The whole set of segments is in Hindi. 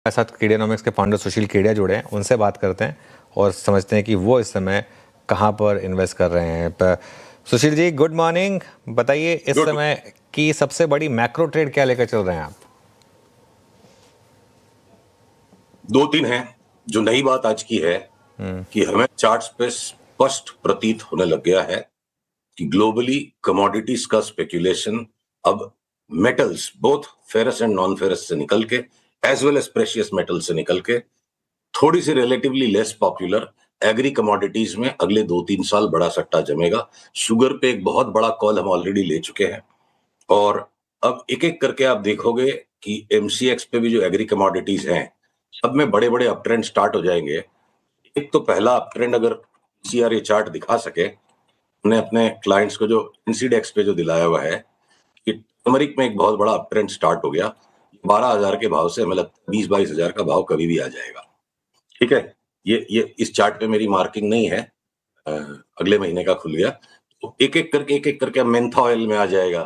हमारे साथ कीडियोनॉमिक्स के फाउंडर सुशील केडिया जुड़े हैं, उनसे बात करते हैं और समझते हैं कि वो इस समय कहाँ पर इन्वेस्ट कर रहे हैं। Sushil ji, good morning. बताइए इस समय की सबसे बड़ी मैक्रो ट्रेड क्या लेकर चल रहे हैं आप? दो तीन हैं। जो नई बात आज की है कि हमें चार्ट्स पे स्पष्ट प्रतीत होने लग गया है कि ग्लोबली कमोडिटीज का स्पेक्यूलेशन अब metals both ferrous and non ferrous से निकल के as well as precious metal से निकल के थोड़ी सी relatively less popular agri commodities में अगले 2-3 साल बड़ा सट्टा जमेगा। शुगर पे एक बहुत बड़ा कॉल हम ऑलरेडी ले चुके हैं और अब एक एक करके आप देखोगे कि एमसीएक्स पे भी जो एग्री कमोडिटीज हैं सब में बड़े बड़े अप ट्रेंड स्टार्ट हो जाएंगे। एक तो पहला अप ट्रेंड अगर सीआर ये चार्ट दिखा सके, हमने अपने क्लाइंट्स को जो इंसीडेक्स पे जो दिलाया हुआ है कि टर्मरिक में एक बहुत बड़ा अप ट्रेंड स्टार्ट हो गया। 12,000 के भाव से हमें लगता है 20-22,000 का भाव कभी भी आ जाएगा। ठीक है, ये इस चार्ट पे मेरी मार्किंग नहीं है, अगले महीने का खुल गया तो एक एक करके मेंथा ऑयल में आ जाएगा,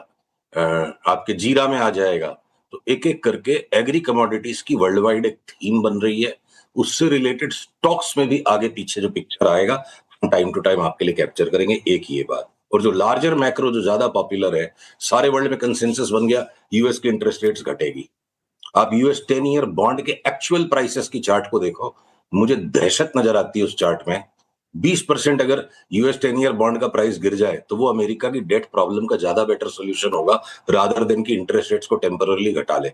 आपके जीरा में आ जाएगा। तो एक एक करके एग्री कमोडिटीज की वर्ल्ड वाइड एक थीम बन रही है। उससे रिलेटेड स्टॉक्स में भी आगे पीछे जो पिक्चर आएगा टाइम टू टाइम आपके लिए कैप्चर करेंगे। एक ये बात, और जो लार्जर मैक्रो जो ज्यादा पॉपुलर है, सारे वर्ल्ड में कंसेंसस बन गया, यूएस की इंटरेस्ट रेट्स घटेगी। आप यूएस 10 ईयर बॉन्ड के एक्चुअल प्राइसेस की चार्ट को देखो, मुझे दहशत नजर आती है उस चार्ट में। 20% अगर यूएस 10 ईयर बॉन्ड का प्राइस गिर जाए तो वो अमेरिका की डेट प्रॉब्लम का ज्यादा बेटर सोल्यूशन होगा रादर देन की इंटरेस्ट रेट्स को टेम्पररली घटा ले।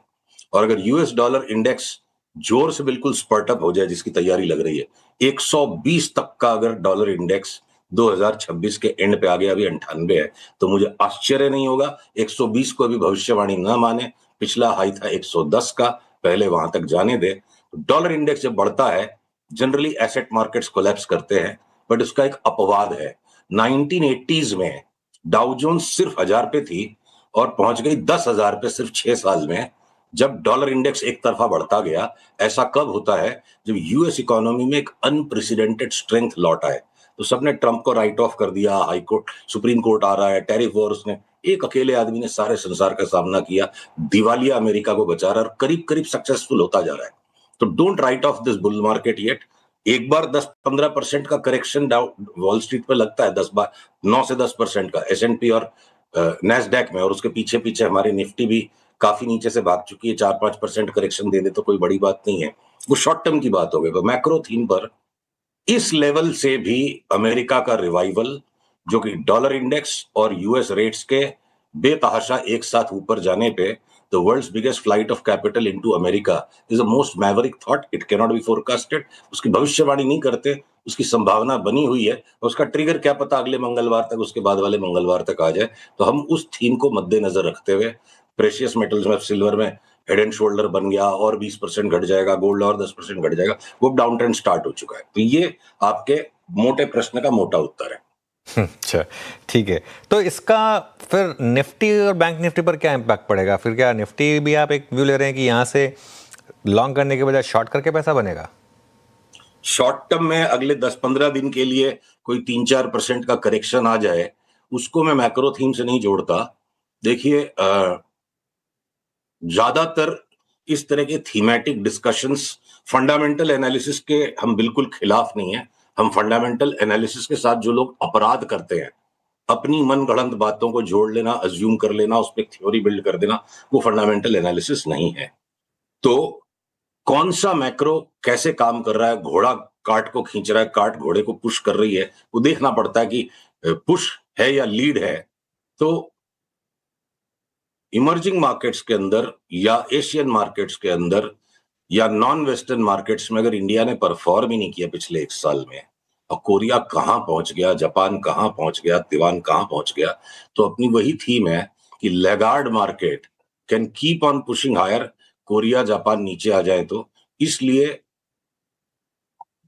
और अगर यूएस डॉलर इंडेक्स जोर से बिल्कुल स्पर्ट अप हो जाए, जिसकी तैयारी लग रही है, 120 तक का अगर डॉलर इंडेक्स 2026 के एंड पे आ गया, अभी 98 है, तो मुझे आश्चर्य नहीं होगा। 120 को अभी भविष्यवाणी न माने, पिछला हाई था 110 का, पहले वहां तक जाने दे। डॉलर इंडेक्स जब बढ़ता है जनरली एसेट मार्केट्स कोलैप्स करते हैं, बट उसका एक अपवाद है। 1980s में डाउ जोन्स सिर्फ 1000 पे थी और पहुंच गई 10,000 पे सिर्फ 6 साल में, जब डॉलर इंडेक्स एक तरफा बढ़ता गया। ऐसा कब होता है? जब यूएस इकोनॉमी में एक अनप्रेसिडेंटेड स्ट्रेंथ लौट आए। तो सबने ट्रंप को राइट ऑफ कर दिया, हाई कोर्ट सुप्रीम कोर्ट आ रहा है, टैरिफ वॉर, उसने एक अकेले आदमी ने सारे संसार का सामना किया, दिवालिया अमेरिका को बचा रहा है और करीब करीब सक्सेसफुल होता जा रहा है। तो don't write of this bull market yet. एक बार 10-15% का करेक्शन वॉल स्ट्रीट पे लगता है, 9 से 10% का एसएनपी और नेस्डैक में, और उसके पीछे पीछे हमारी निफ्टी भी काफी नीचे से भाग चुकी है। 4-5% करेक्शन दे दे तो कोई बड़ी बात नहीं है, वो शॉर्ट टर्म की बात हो गई। तो मैक्रो थीम पर इस लेवल से भी अमेरिका का रिवाइवल, जो कि डॉलर इंडेक्स और यूएस रेट्स के बेतहाशा एक साथ ऊपर जाने पे, the world's biggest flight of capital into America is the most maverick thought, it can not be forecasted. उसकी भविष्यवाणी नहीं करते, उसकी संभावना बनी हुई है, उसका ट्रिगर क्या पता अगले मंगलवार तक, उसके बाद वाले मंगलवार तक आ जाए। तो हम उस थीम को मद्देनजर रखते हुए प्रेशियस मेटल्स में, सिल्वर में हेड एंड शोल्डर बन गया और 20% घट जाएगा, गोल्ड और 10% घट जाएगा, वो डाउन ट्रेंड स्टार्ट हो चुका है। तो ये आपके मोटे प्रश्न का मोटा उत्तर है। अच्छा, ठीक है। तो इसका फिर निफ्टी और बैंक निफ्टी पर क्या इम्पैक्ट पड़ेगा? फिर क्या निफ्टी भी आप एक व्यू ले रहे हैं कि यहाँ से लॉन्ग करने के बजाय शॉर्ट करके पैसा बनेगा? शॉर्ट टर्म में अगले 10-15 दिन के लिए कोई 3-4% का करेक्शन आ जाए, उसको मैं मैक्रो थीम से नहीं जोड़ता। देखिए, ज्यादातर इस तरह के थीमेटिक डिस्कशंस फंडामेंटल एनालिसिस के हम बिल्कुल खिलाफ नहीं है। हम फंडामेंटल एनालिसिस के साथ जो लोग अपराध करते हैं, अपनी मनगढ़ंत बातों को जोड़ लेना, अज्यूम कर लेना, उस पर थ्योरी बिल्ड कर देना, वो फंडामेंटल एनालिसिस नहीं है। तो कौन सा मैक्रो कैसे काम कर रहा है, घोड़ा काट को खींच रहा है, काट घोड़े को पुश कर रही है, वो देखना पड़ता है कि पुश है या लीड है। तो इमर्जिंग मार्केट्स के अंदर या एशियन मार्केट्स के अंदर या नॉन वेस्टर्न मार्केट्स में अगर इंडिया ने परफॉर्म ही नहीं किया पिछले 1 साल में, और कोरिया कहां पहुंच गया, जापान कहां पहुंच गया, ताइवान कहां पहुंच गया, तो अपनी वही थीम है कि laggard market can keep on pushing higher, Korea Japan नीचे आ जाए तो। इसलिए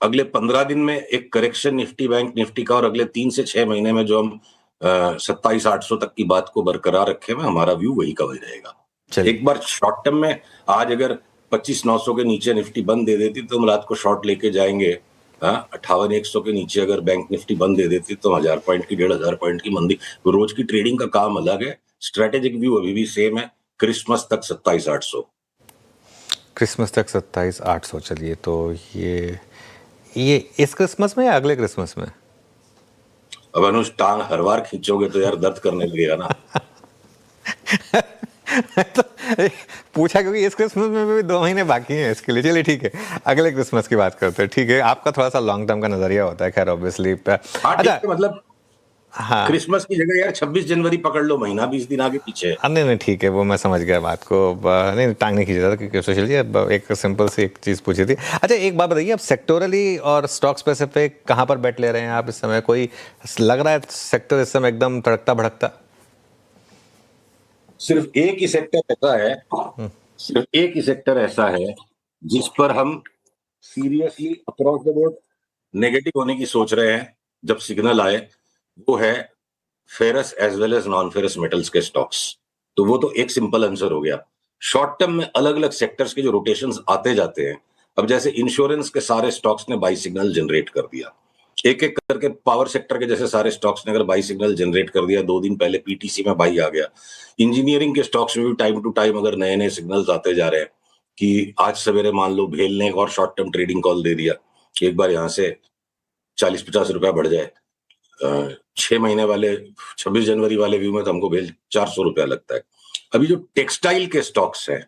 अगले 15 दिन में एक करेक्शन निफ्टी बैंक निफ्टी का, और अगले 3 से 6 महीने में जो हम 27,800 तक की बात को बरकरार रखे में, हमारा व्यू वही का वही रहेगा। एक बार शॉर्ट टर्म में आज अगर 25,900 के नीचे निफ्टी बंद दे देती तो हम रात को शॉर्ट लेके जाएंगे। 58,100 के नीचे अगर बैंक निफ्टी बंद दे देती तो 1000 पॉइंट की, 1,500 पॉइंट की मंदी। तो रोज की ट्रेडिंग का काम अलग है, स्ट्रेटेजिक व्यू अभी भी सेम है, क्रिसमस तक 27,800। क्रिसमस तक 27,800। चलिए, तो ये इस क्रिसमस में या अगले क्रिसमस में? अब अनुज टांग हर बार खींचोगे तो यार दर्द करने लगेगा ना। तो पूछा क्योंकि इस क्रिसमस में भी 2 महीने बाकी हैं इसके लिए। चलिए ठीक है, अगले क्रिसमस की बात करते हैं। ठीक है, आपका थोड़ा सा लॉन्ग टर्म का नजरिया होता है, खैर ऑब्वियसली। हाँ ठीक अच्छा। है, मतलब हाँ। क्रिसमस की जगह यार 26 जनवरी पकड़ लो, महीना 20 दिन आगे पीछे है। नहीं नहीं, ठीक है, वो मैं समझ गया बात को। नहीं, टांग नहीं खींचा था क्योंकि सुशील जी, एक सिंपल सी एक चीज़ पूछी थी। अच्छा, एक बात बताइए, अब सेक्टोरली और स्टॉक स्पेसिफिक कहाँ पर बेट ले रहे हैं आप इस समय? कोई लग रहा है सेक्टर इस समय एकदम तड़कता भड़कता? सिर्फ एक ही सेक्टर ऐसा है, सिर्फ एक ही सेक्टर ऐसा है जिस पर हम seriously across the board negative होने की सोच रहे हैं जब सिग्नल आए, वो है ferrous as well as non ferrous metals के स्टॉक्स। तो वो तो एक सिंपल आंसर हो गया। शॉर्ट टर्म में अलग अलग सेक्टर्स के जो रोटेशंस आते जाते हैं, अब जैसे इंश्योरेंस के सारे स्टॉक्स ने बाई सिग्नल जनरेट कर दिया, एक एक करके पावर सेक्टर के जैसे सारे स्टॉक्स ने अगर बाई सिग्नल जनरेट कर दिया, 2 दिन पहले पीटीसी में बाई आ गया। इंजीनियरिंग के स्टॉक्स में भी टाइम टू टाइम अगर नए नए सिग्नल्स आते जा रहे हैं कि आज सवेरे मान लो भेल ने एक और शॉर्ट टर्म ट्रेडिंग कॉल दे दिया कि एक बार यहां से 40-50 रुपया बढ़ जाए, 6 महीने वाले 26 जनवरी वाले व्यू में तो हमको भेल 400 रुपया लगता है। अभी जो टेक्सटाइल के स्टॉक्स हैं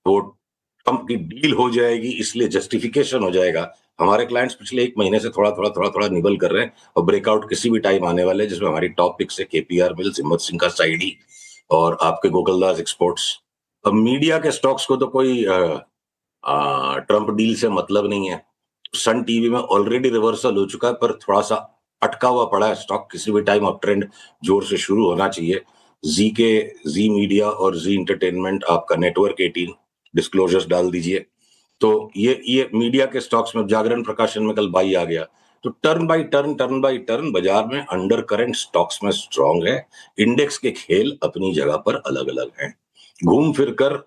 वो ट्रम्प की डील हो जाएगी इसलिए जस्टिफिकेशन हो जाएगा। हमारे क्लाइंट्स पिछले 1 महीने से थोड़ा थोड़ा निबल कर रहे हैं और ब्रेकआउट किसी भी टाइम आने वाले हैं, जिसमें हमारी टॉप पिक्स है केपीआर मिल्स, हिम्मत सिंह का साइडी और आपके गोकुलदास एक्सपोर्ट्स। अब मीडिया के स्टॉक्स को तो कोई ट्रम्प डील से मतलब नहीं है। सन टीवी में ऑलरेडी रिवर्सल हो चुका है, पर थोड़ा सा अटका हुआ पड़ा है स्टॉक, किसी भी टाइम अप ट्रेंड जोर से शुरू होना चाहिए। जी मीडिया और जी इंटरटेनमेंट आपका नेटवर्क 18 डिस्क्लोजर्स डाल दीजिए। तो ये मीडिया के स्टॉक्स में जागरण प्रकाशन में कल बाई आ गया। तो टर्न बाई टर्न बाजार में अंडर करंट स्टॉक्स में स्ट्रांग है। इंडेक्स के खेल अपनी जगह पर अलग अलग हैं। घूम फिर कर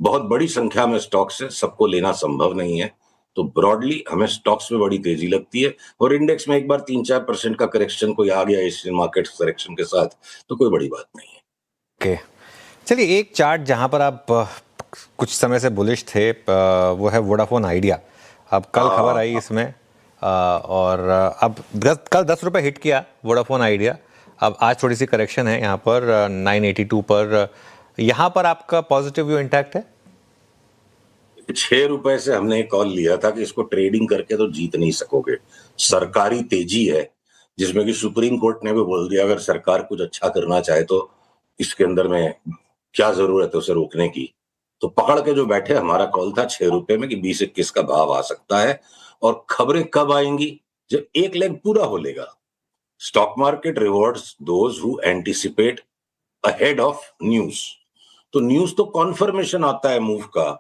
बहुत बड़ी संख्या में स्टॉक्स है, सबको लेना संभव नहीं है। तो ब्रॉडली हमें स्टॉक्स में बड़ी तेजी लगती है और इंडेक्स में एक बार 3-4% का करेक्शन कोई आ गया एशियन मार्केट करेक्शन के साथ तो कोई बड़ी बात नहीं है। ओके, चलिए, एक चार्ट जहां पर आप कुछ समय से बुलिश थे, वो है वोडाफोन आइडिया। अब कल खबर आई इसमें, और अब कल 10 रुपये हिट किया वोडाफोन आइडिया। अब आज थोड़ी सी करेक्शन है यहाँ पर 982 पर। यहाँ पर आपका पॉजिटिव व्यू इंटैक्ट है? 6 रुपए से हमने एक कॉल लिया था कि इसको ट्रेडिंग करके तो जीत नहीं सकोगे। सरकारी तेजी है जिसमें कि सुप्रीम कोर्ट ने भी बोल दिया अगर सरकार कुछ अच्छा करना चाहे तो इसके अंदर में क्या जरूरत है उसे रोकने की। तो पकड़ के जो बैठे, हमारा कॉल था 6 रुपए में कि 20-21 का भाव आ सकता है। और खबरें कब आएंगी? जब एक लेग पूरा हो लेगा। Stock market rewards those who anticipate ahead of news. तो न्यूज तो कॉन्फर्मेशन आता है मूव का।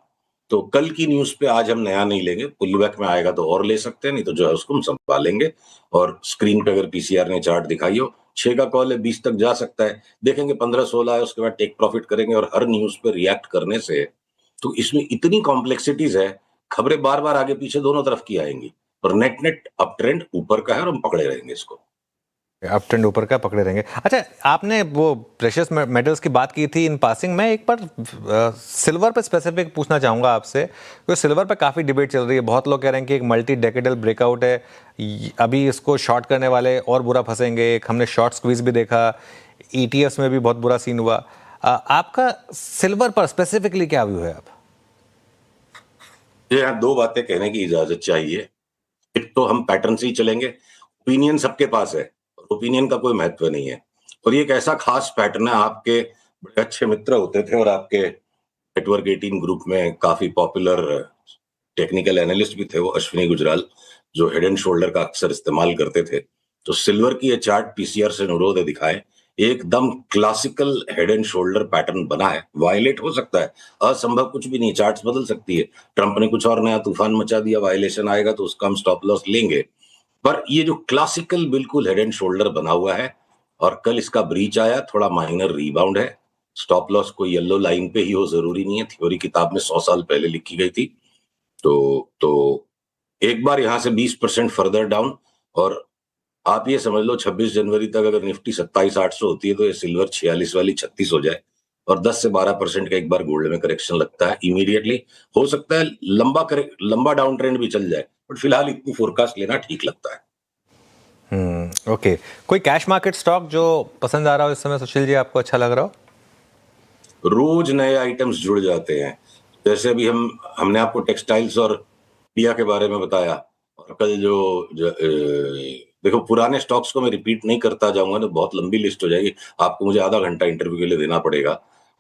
तो कल की न्यूज पे आज हम नया नहीं लेंगे, पुल बैक में आएगा तो और ले सकते हैं, नहीं तो जो है उसको हम संभालेंगे। और स्क्रीन पे अगर पीसीआर ने चार्ट दिखाई हो, 6 का कॉल है, 20 तक जा सकता है, देखेंगे 15-16 है, उसके बाद टेक प्रॉफिट करेंगे। और हर न्यूज पे रिएक्ट करने से तो इसमें इतनी कॉम्प्लेक्सिटीज है, खबरें बार बार आगे पीछे दोनों तरफ की आएंगी और नेट नेट अप ट्रेंड ऊपर का है और हम पकड़े रहेंगे इसको। अप ट्रेंड ऊपर का पकड़े रहेंगे। अच्छा, आपने वो प्रेशियस मेटल्स की बात की थी इन पासिंग में, एक बार सिल्वर पे स्पेसिफिक पूछना चाहूँगा आपसे, क्योंकि सिल्वर पे काफ़ी डिबेट चल रही है। बहुत लोग कह रहे हैं कि एक मल्टी डेकेडल ब्रेकआउट है, अभी इसको शॉर्ट करने वाले और बुरा फंसेंगे। एक हमने शॉर्ट स्क्वीज भी देखा, ईटीएफ्स में भी बहुत बुरा सीन हुआ। आपका सिल्वर पर स्पेसिफिकली क्या व्यू है? आप ये यहाँ 2 बातें कहने की इजाजत चाहिए। एक तो हम पैटर्न से ही चलेंगे, ओपिनियन सबके पास है, ओपिनियन का कोई महत्व नहीं है। और ये एक ऐसा खास पैटर्न है, आपके बड़े अच्छे मित्र होते थे और आपके नेटवर्क 18 ग्रुप में काफी पॉपुलर टेक्निकल एनालिस्ट भी थे वो अश्विनी गुजराल, जो हेड एंड शोल्डर का अक्सर इस्तेमाल करते थे। तो सिल्वर की ये चार्ट पीसीआर से अनुरोध है दिखाएं, एकदम classical head and shoulder pattern बना है। वायलेट हो सकता है, असंभव कुछ भी नहीं, चार्ट्स बदल सकती है। ट्रंप ने कुछ और नया तूफान मचा दिया, वायलेशन आएगा तो उसका हम स्टॉप लॉस लेंगे। पर ये जो क्लासिकल बिल्कुल हेड एंड शोल्डर बना हुआ है, और कल इसका ब्रीच आया, थोड़ा माइनर रीबाउंड है। स्टॉप लॉस कोई येलो लाइन पे ही हो जरूरी नहीं है, थ्योरी किताब में 100 साल पहले लिखी गई थी। तो एक बार यहां से 20% फर्दर डाउन, और आप ये समझ लो 26 जनवरी तक अगर निफ्टी 27,800 होती है तो ये सिल्वर 46 वाली 36 हो जाए और 10 से 12% का एक बार गोल्ड में करेक्शन लगता है इमीडिएटली। हो सकता है लंबा डाउन ट्रेंड भी चल जाए, बट फिलहाल इतनी फोरकास्ट लेना ठीक लगता है। ओके, कोई कैश मार्केट स्टॉक जो पसंद आ रहा हो इस समय सुशील जी, आपको अच्छा लग रहा हो? रोज नए आइटम्स जुड़ जाते हैं। जैसे अभी हमने आपको टेक्सटाइल्स और इंडिया के बारे में बताया, और कल देखो पुराने स्टॉक्स को मैं रिपीट नहीं करता जाऊंगा ना, बहुत लंबी लिस्ट हो जाएगी, आपको मुझे आधा घंटा इंटरव्यू के लिए देना पड़ेगा।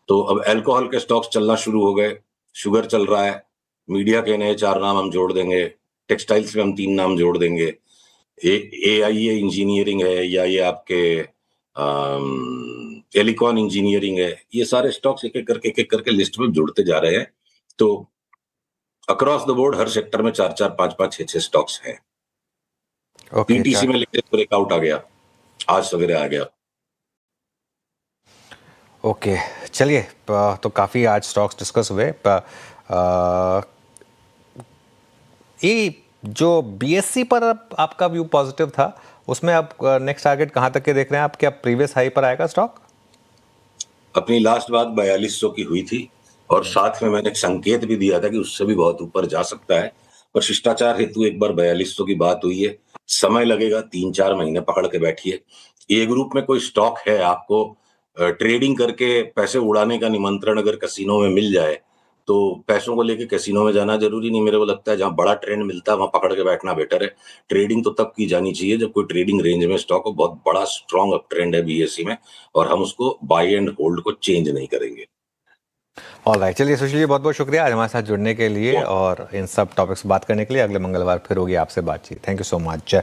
तो अब अल्कोहल के स्टॉक्स चलना शुरू हो गए, शुगर चल रहा है, मीडिया के नए 4 नाम हम जोड़ देंगे, टेक्सटाइल्स में हम 3 नाम जोड़ देंगे, AIA इंजीनियरिंग है, या ये आपके एलिकॉन इंजीनियरिंग है, ये सारे स्टॉक्स एक एक करके लिस्ट में जुड़ते जा रहे हैं। तो across the board her sector में 4-4, 5-5, 6-6 स्टॉक्स हैं। ओके, PTC में लेटेस्ट ब्रेकआउट आ गया, आज सवेरे आ गया। ओके, चलिए, तो काफ़ी आज स्टॉक्स डिस्कस हुए। ये जो BSE पर आपका व्यू पॉजिटिव था, उसमें आप नेक्स्ट टारगेट कहाँ तक के देख रहे हैं? आप क्या प्रीवियस हाई पर आएगा स्टॉक? अपनी लास्ट बात 4200 की हुई थी, और साथ में मैंने एक संकेत भी दिया था कि उससे भी बहुत ऊपर जा सकता है, पर शिष्टाचार हेतु एक बार 4200 की बात हुई है, समय लगेगा, 3-4 महीने पकड़ के बैठिए। ए ग्रुप में कोई स्टॉक है, आपको ट्रेडिंग करके पैसे उड़ाने का निमंत्रण अगर कैसीनो में मिल जाए, तो पैसों को लेके कैसीनो में जाना जरूरी नहीं। मेरे को लगता है जहां बड़ा ट्रेंड मिलता है वहां पकड़ के बैठना बेटर है। ट्रेडिंग तो तब की जानी चाहिए जब कोई ट्रेडिंग रेंज में स्टॉक हो, बहुत बड़ा स्ट्रॉन्ग अप ट्रेंड है BSE में, और हम उसको बाय एंड होल्ड को चेंज नहीं करेंगे। ऑलराइट, चलिए सुशील जी, बहुत बहुत शुक्रिया आज हमारे साथ जुड़ने के लिए और इन सब टॉपिक्स बात करने के लिए। अगले मंगलवार फिर होगी आपसे बातचीत। Thank you so much.